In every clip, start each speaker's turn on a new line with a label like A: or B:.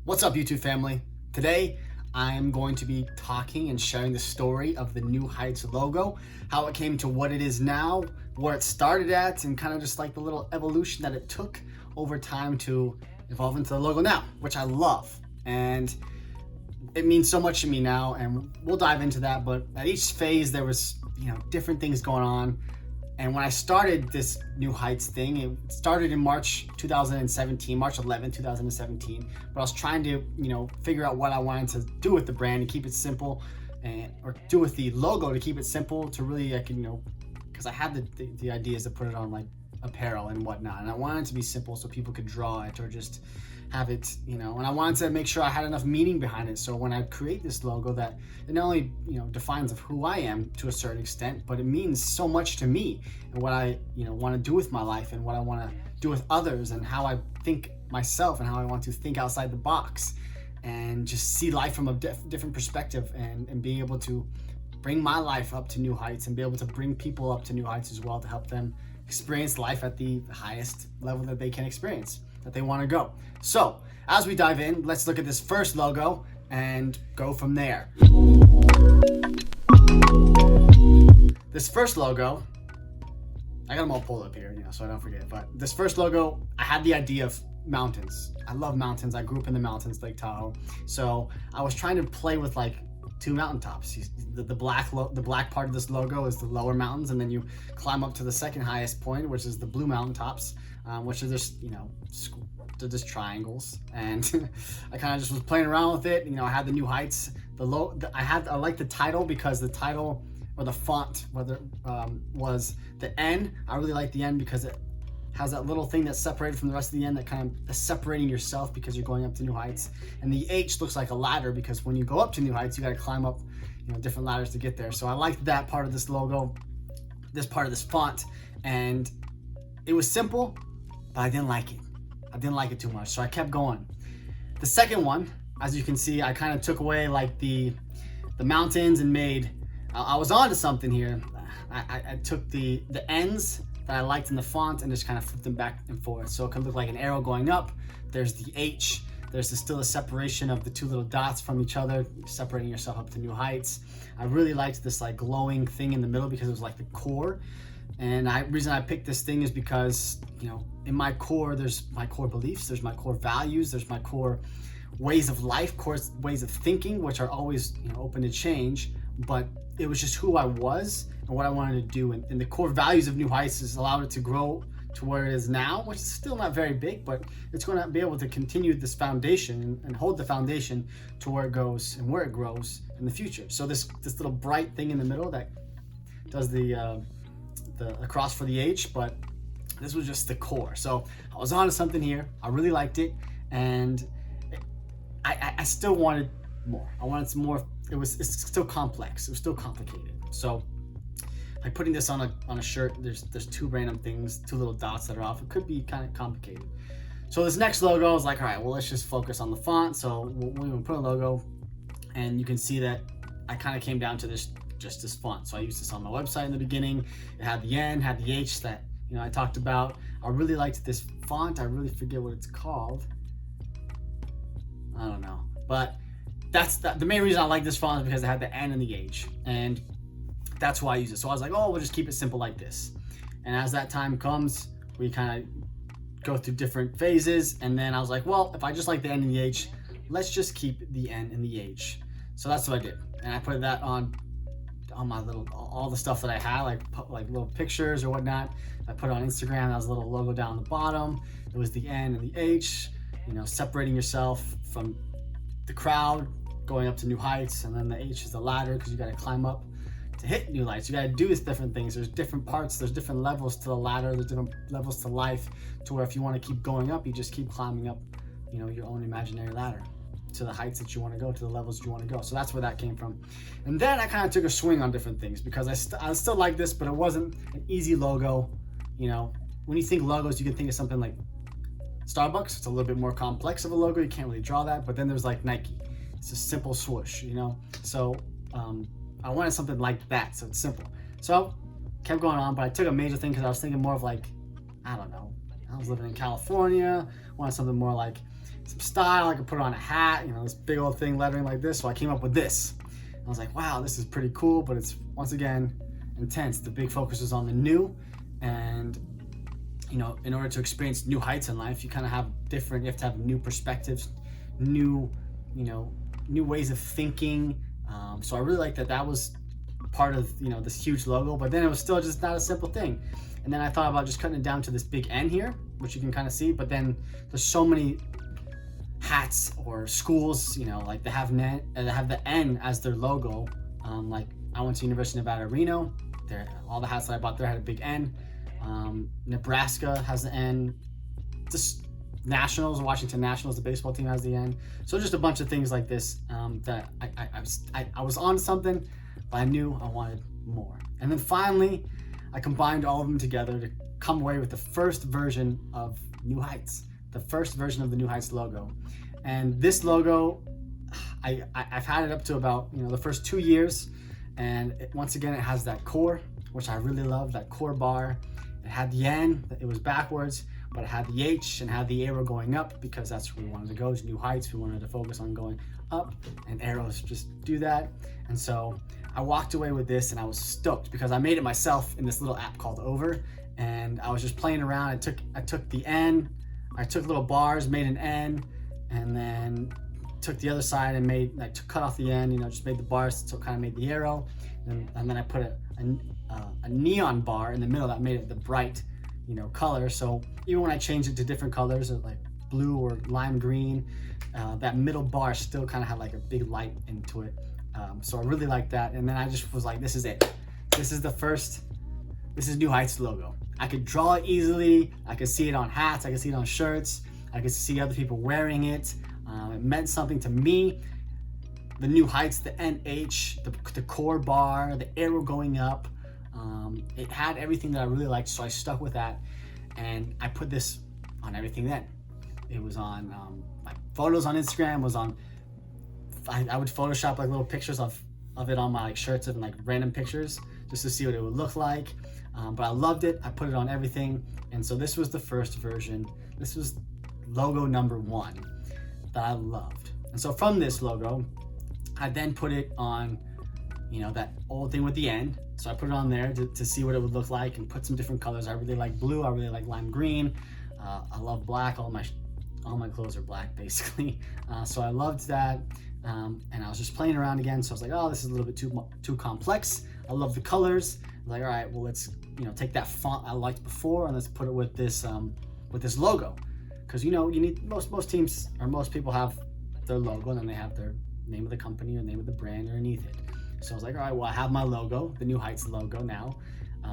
A: What's up, YouTube family? Today, I am going to be talking and sharing the story of the NewHeidts logo, how it came to what it is now, where it started at, and kind of just like the little evolution that it took over time to evolve into the logo now, which I love. And it means so much to me now, and we'll dive into that. But at each phase, there was, different things going on. And when I started this NewHeidts thing, it started in March 2017, March 11, 2017. But I was trying to, figure out what I wanted to do with the brand and keep it simple, or do with the logo to keep it simple to really, because I had the ideas to put it on like apparel and whatnot. And I wanted it to be simple so people could draw it or just have it, and I wanted to make sure I had enough meaning behind it. So when I create this logo, that it not only, defines of who I am to a certain extent, but it means so much to me and what I, want to do with my life and what I want to do with others and how I think myself and how I want to think outside the box and just see life from a different perspective and being able to bring my life up to new heights and be able to bring people up to new heights as well to help them experience life at the highest level that they can experience, that they want to go. So as we dive in, let's look at this first logo and go from there. This first logo, I got them all pulled up here, so I don't forget. But this first logo, I had the idea of mountains. I love mountains. I grew up in the mountains, Lake Tahoe. So I was trying to play with like two mountaintops. The black part of this logo is the lower mountains, and then you climb up to the second highest point, which is the blue mountaintops, which are just they're just triangles. And I kind of just was playing around with it. I had the New Heights. I like the title because the title or the font, whether was the N. I really like the N because it has that little thing that's separated from the rest of the N that kind of is separating yourself because you're going up to new heights. And the H looks like a ladder because when you go up to new heights, you got to climb up, different ladders to get there. So I liked that part of this logo, this part of this font, and it was simple, but I didn't like it. I didn't like it too much, so I kept going. The second one, as you can see, I kind of took away like the mountains and made, I was onto something here. I took the ends that I liked in the font and just kind of flipped them back and forth. So it could look like an arrow going up. There's the H. There's still a separation of the two little dots from each other, separating yourself up to new heights. I really liked this like glowing thing in the middle because it was like the core. And the reason I picked this thing is because, in my core, there's my core beliefs, there's my core values, there's my core ways of life, core ways of thinking, which are always, open to change. But it was just who I was and what I wanted to do. And the core values of New Heights has allowed it to grow to where it is now, which is still not very big, but it's going to be able to continue this foundation and hold the foundation to where it goes and where it grows in the future. So this little bright thing in the middle that does the across for the H, but this was just the core. So I was onto something here. I really liked it, and I still wanted more. I wanted some more. It's still complex. It was still complicated. So like putting this on a shirt, there's two random things, two little dots that are off. It could be kind of complicated. So this next logo, I was like, all right, well, let's just focus on the font. So we'll put a logo, and you can see that I kind of came down to this font. So I used this on my website in the beginning. It had the N, had the H that I talked about. I really liked this font. I really forget what it's called. I don't know, but the main reason I like this font is because it had the N and the H, and that's why I use it. So I was like, oh, we'll just keep it simple like this. And as that time comes, we kind of go through different phases. And then I was like, well, if I just like the N and the H, let's just keep the N and the H. So that's what I did. And I put that on my all the stuff that I had, like little pictures or whatnot. I put it on Instagram. That was a little logo down the bottom. It was the N and the H, separating yourself from the crowd, going up to new heights. And then the H is the ladder because you got to climb up to hit new heights. You got to do different things. There's different parts. There's different levels to the ladder. There's different levels to life, to where if you want to keep going up, you just keep climbing up, your own imaginary ladder to the heights that you want to go, to the levels that you want to go. So that's where that came from. And then I kind of took a swing on different things because I still like this, but it wasn't an easy logo. When you think logos, you can think of something like Starbucks. It's a little bit more complex of a logo. You can't really draw that. But then there's like Nike. It's a simple swoosh, So I wanted something like that, so it's simple. So kept going on, but I took a major thing because I was thinking more of like, I don't know, I was living in California, wanted something more like some style. I could put it on a hat, you know, this big old thing lettering like this. So I came up with this. I was like, wow, this is pretty cool, but it's once again intense. The big focus is on the new, and you know, in order to experience new heights in life, you kind of have different. You have to have new perspectives, new, you know, new ways of thinking. So I really like that. That was part of, you know, this huge logo, but then it was still just not a simple thing. And then I thought about just cutting it down to this big N here, which you can kind of see. But then there's so many hats or schools, you know, like they have the N as their logo. Like I went to University of Nevada, Reno. There, all the hats that I bought there had a big N. Nebraska has the N. Just Nationals, Washington Nationals, the baseball team has the N. So just a bunch of things like this that I was on something, but I knew I wanted more. And then finally, I combined all of them together to come away with the first version of New Heights, the first version of the New Heights logo. And this logo, I've had it up to about, you know, the first 2 years. And once again, it has that core, which I really love, that core bar. It had the N, it was backwards, but it had the H and had the arrow going up because that's where we wanted to go, to New Heights. We wanted to focus on going up, and arrows just do that. And so I walked away with this and I was stoked because I made it myself in this little app called Over, and I was just playing around. I took the N, I took little bars, made an N, and then took the other side and made, like, cut off the N, you know, just made the bars, so it kind of made the arrow, and then I put a neon bar in the middle that made it the bright, you know, color. So even when I changed it to different colors, like blue or lime green, that middle bar still kind of had like a big light into it. So I really liked that. And then I just was like, this is it. This is New Heights logo. I could draw it easily. I could see it on hats. I could see it on shirts. I could see other people wearing it. It meant something to me. The New Heights, the NH, the core bar, the arrow going up. It had everything that I really liked, so I stuck with that. And I put this on everything then. It was on my photos on Instagram, was on, I would Photoshop like little pictures of it on my like shirts and like random pictures just to see what it would look like. But I loved it. I put it on everything. And so this was the first version. This was logo number 1 that I loved. And so from this logo, I then put it on, you know, that old thing with the N. So I put it on there to see what it would look like and put some different colors. I really like blue. I really like lime green. I love black. All my clothes are black basically. So I loved that. And I was just playing around again. So I was like, oh, this is a little bit too complex. I love the colors. I was like, all right, well, let's, you know, take that font I liked before and let's put it with this logo. Because, you know, you need, most teams or most people have their logo and then they have their name of the company or name of the brand underneath it. So I was like, all right, well, I have my logo, the New Heights logo now.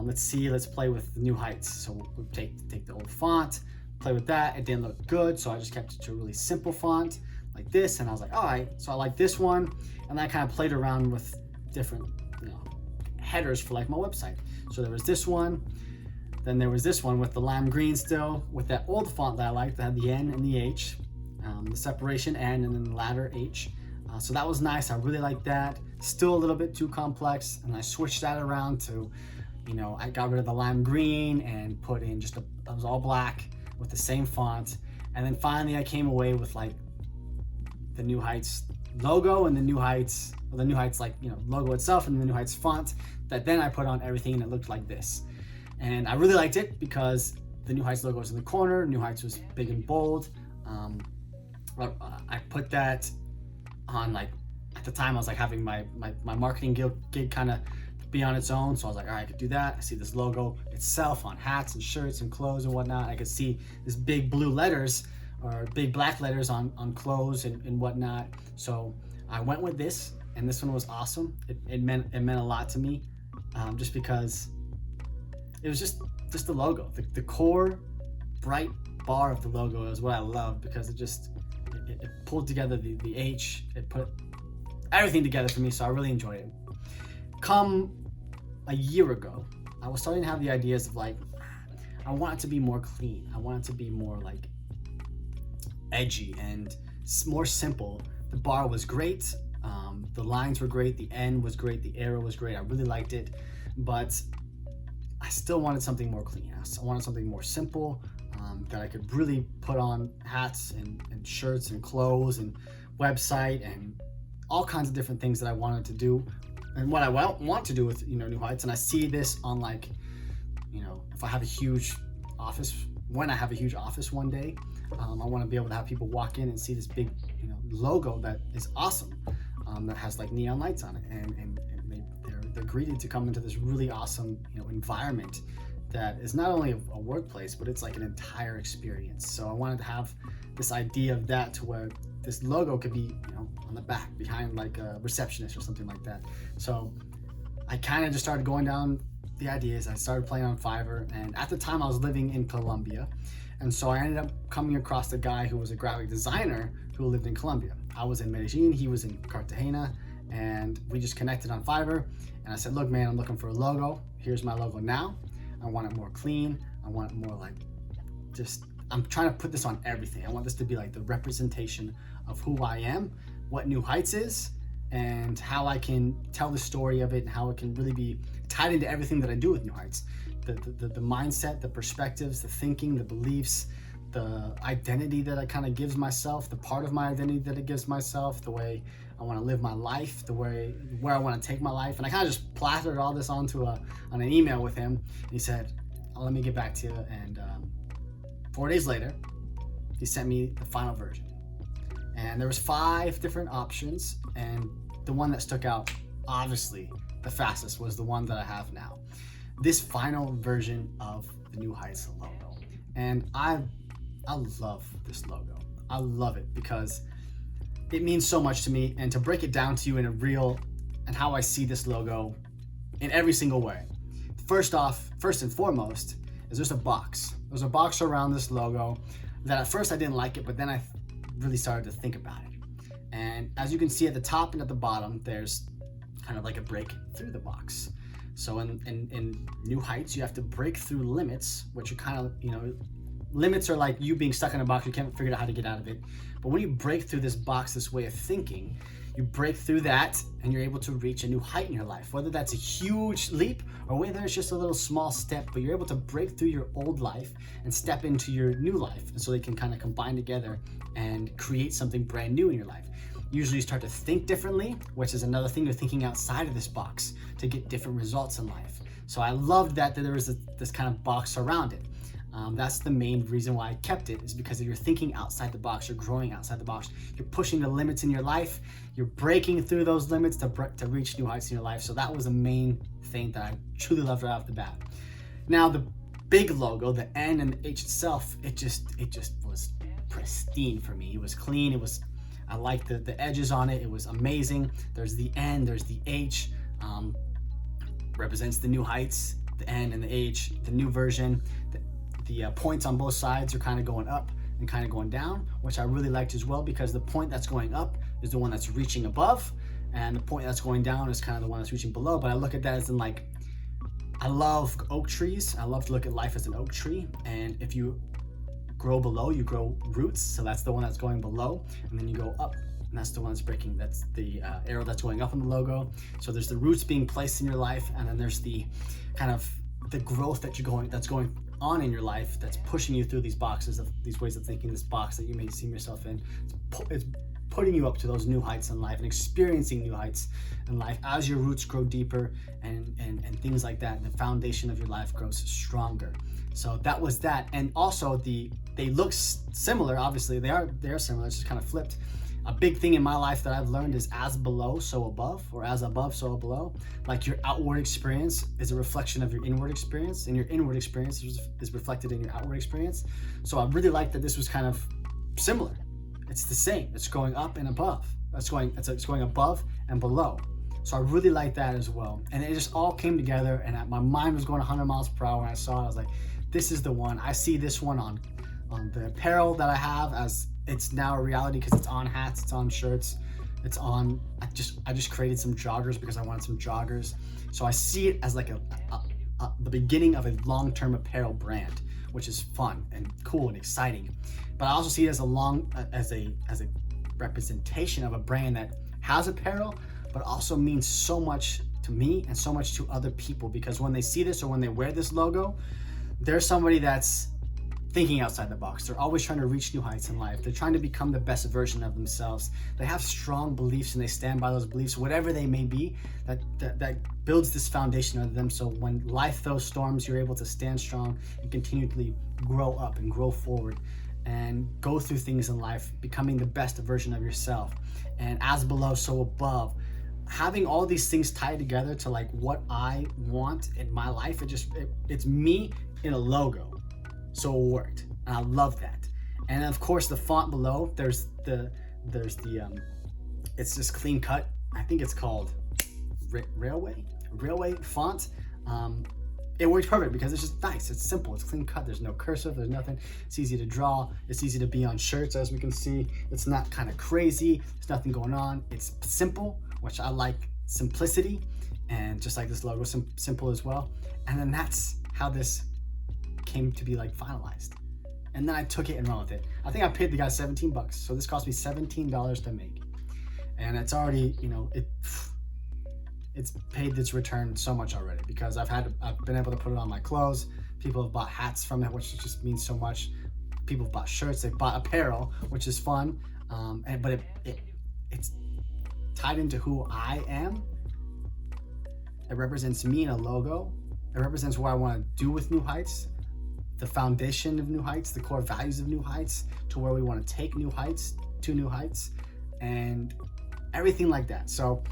A: Let's play with the New Heights. So we'll take the old font, play with that. It didn't look good, so I just kept it to a really simple font like this. And I was like, all right, so I like this one. And I kind of played around with different, you know, headers for like my website. So there was this one, then there was this one with the lime green still, with that old font that I liked that had the N and the H, the separation N and then the ladder H. So that was nice. I really liked that. Still a little bit too complex, and I switched that around to, you know, I got rid of the lime green and put in just it was all black with the same font. And then finally I came away with like the New Heights logo and the New Heights like, you know, logo itself and the New Heights font that then I put on everything and it looked like this. And I really liked it because the New Heights logo was in the corner. New Heights was big and bold. I put that on, like, at the time I was like having my marketing gig kind of be on its own. So I was like, all right, I could do that. I see this logo itself on hats and shirts and clothes and whatnot. I could see this big blue letters or big black letters on clothes and whatnot. So I went with this, and this one was awesome. It meant a lot to me, just because it was just the logo, the core bright bar of the logo is what I love, because it pulled together the H, it put everything together for me. So I really enjoyed it. Come a year ago, I was starting to have the ideas of like, I want it to be more clean. I want it to be more like edgy and more simple. The bar was great. The lines were great. The N was great. The arrow was great. I really liked it, but I still wanted something more clean. I wanted something more simple. that I could really put on hats and shirts and clothes and website and all kinds of different things that I wanted to do and what I want to do with, New Heights. And I see this on like, if I have a huge office, when I have a huge office one day, I want to be able to have people walk in and see this big, logo that is awesome, that has like neon lights on it, and they're greeted to come into this really awesome, environment that is not only a workplace, but it's like an entire experience. So I wanted to have this idea of that to where this logo could be, on the back behind like a receptionist or something like that. So I kind of just started going down the ideas. I started playing on Fiverr, and at the time I was living in Colombia, and so I ended up coming across a guy who was a graphic designer who lived in Colombia. I was in Medellin, he was in Cartagena, and we just connected on Fiverr. And I said, look man, I'm looking for a logo. Here's my logo now. I want it more clean. I want it more like I'm trying to put this on everything. I want this to be like the representation of who I am, what New Heights is, and how I can tell the story of it, and how it can really be tied into everything that I do with New Heights. The mindset, the perspectives, the thinking, the beliefs, the identity that I kind of gives myself, the part of my identity that it gives myself, the way I want to live my life, the way where I want to take my life. And I kind of just plastered all this on an email with him. And he said, let me get back to you. And 4 days later, he sent me the final version. And there was 5 different options, and the one that stuck out, obviously, the fastest was the one that I have now. This final version of the New Heights logo. And I love this logo. I love it because it means so much to me. And to break it down to you in a real, and how I see this logo in every single way. First and foremost, is there's a box. There's a box around this logo that at first I didn't like it, but then I really started to think about it. And as you can see at the top and at the bottom, there's kind of like a break through the box. So in New Heights, you have to break through limits, which are kind of, limits are like you being stuck in a box, you can't figure out how to get out of it. But when you break through this box, this way of thinking, you break through that and you're able to reach a new height in your life, whether that's a huge leap or whether it's just a little small step, but you're able to break through your old life and step into your new life. And so they can kind of combine together and create something brand new in your life. Usually you start to think differently, which is another thing, you're thinking outside of this box to get different results in life. So I loved that there was this kind of box around it. That's the main reason why I kept it, is because you're thinking outside the box, you're growing outside the box, you're pushing the limits in your life, you're breaking through those limits to reach new heights in your life. So that was the main thing that I truly loved right off the bat. Now the big logo, the N and the H itself, it just was pristine for me. It was clean. I liked the edges on it. It was amazing. There's the N, there's the H, represents the New Heights, the N and the H, the new version. The points on both sides are kind of going up and kind of going down, which I really liked as well, because the point that's going up is the one that's reaching above, and the point that's going down is kind of the one that's reaching below. But I look at that as in like, I love oak trees. I love to look at life as an oak tree, and if you grow below, you grow roots. So that's the one that's going below, and then you go up, and that's the one that's breaking. That's the arrow that's going up in the logo. So there's the roots being placed in your life, and then there's the kind of the growth that's going on in your life, that's pushing you through these boxes of these ways of thinking, this box that you may see yourself in. It's putting you up to those new heights in life and experiencing new heights in life as your roots grow deeper and things like that. The foundation of your life grows stronger. So that was that. And also they look similar. Obviously they are similar. It's just kind of flipped. A big thing in my life that I've learned is as below, so above, or as above, so below. Like your outward experience is a reflection of your inward experience, and your inward experience is reflected in your outward experience. So I really like that this was kind of similar. It's the same. It's going up and above. It's going above and below. So I really like that as well. And it just all came together, and my mind was going 100 miles per hour when I saw it. I was like, this is the one. I see this one on the apparel that I have, as it's now a reality because it's on hats, it's on shirts, it's on, I just created some joggers because I wanted some joggers. So I see it as like the beginning of a long-term apparel brand, which is fun and cool and exciting. But I also see it as a representation of a brand that has apparel, but also means so much to me and so much to other people, because when they see this or when they wear this logo, there's somebody that's thinking outside the box. They're always trying to reach new heights in life. They're trying to become the best version of themselves. They have strong beliefs and they stand by those beliefs, whatever they may be, that builds this foundation of them. So when life throws storms, you're able to stand strong and continually grow up and grow forward and go through things in life, becoming the best version of yourself. And as below, so above. Having all these things tied together to like what I want in my life, it's me in a logo. So it worked, and I love that. And of course, the font below, there's the it's just clean cut. I think it's called railway font. It works perfect because it's just nice. It's simple. It's clean cut. There's no cursive. There's nothing. It's easy to draw. It's easy to be on shirts, as we can see. It's not kind of crazy. There's nothing going on. It's simple, which I like simplicity, and just like this logo, simple as well. And then that's how this came to be like finalized. And then I took it and ran with it. I think I paid the guy $17, so this cost me $17 to make. And it's already, it's paid its return so much already, because I've been able to put it on my clothes. People have bought hats from it, which just means so much. People have bought shirts, they've bought apparel, which is fun. But it's tied into who I am. It represents me in a logo. It represents what I want to do with New Heights, the foundation of New Heights, the core values of New Heights, to where we want to take New Heights to New Heights, and everything like that. So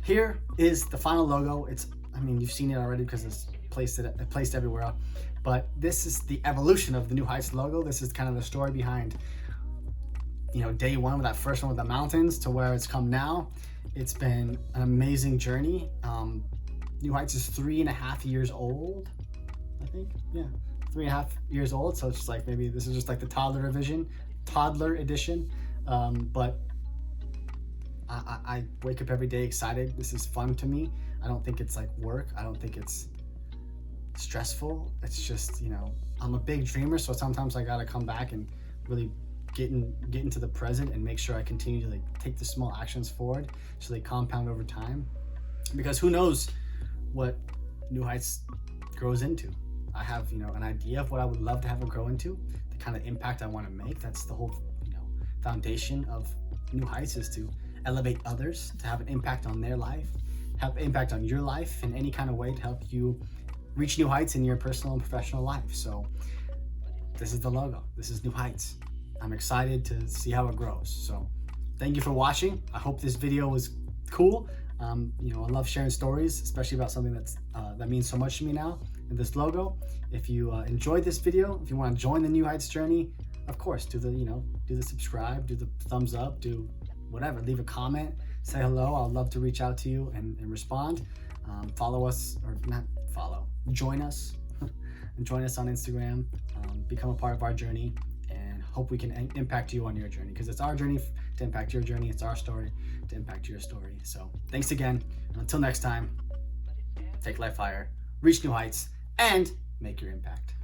A: here is the final logo. You've seen it already because it's placed everywhere, but this is the evolution of the NewHeidts logo. This is kind of the story behind, day one with that first one with the mountains to where it's come now. It's been an amazing journey. New Heights is 3.5 years old, I think. Yeah, 3.5 years old. So it's just like, maybe this is just like the toddler edition. But I wake up every day excited. This is fun to me. I don't think it's like work. I don't think it's stressful. It's just, I'm a big dreamer, so sometimes I gotta come back and really get into the present and make sure I continue to like take the small actions forward so they compound over time. Because who knows what New Heights grows into. I have, an idea of what I would love to have it grow into, the kind of impact I want to make. That's the whole, foundation of New Heights, is to elevate others, to have an impact on their life, have an impact on your life in any kind of way to help you reach new heights in your personal and professional life. So this is the logo. This is New Heights. I'm excited to see how it grows. So thank you for watching. I hope this video was cool. I love sharing stories, especially about something that means so much to me now, and this logo. If you enjoyed this video, if you want to join the New Heights journey, of course, do the subscribe, do the thumbs up, do whatever, leave a comment, say hello. I'd love to reach out to you and respond. Follow us, or not follow, join us and join us on Instagram. Become a part of our journey, and hope we can impact you on your journey, because it's our journey to impact your journey. It's our story to impact your story. So thanks again, and until next time, take life higher, reach new heights, and make your impact.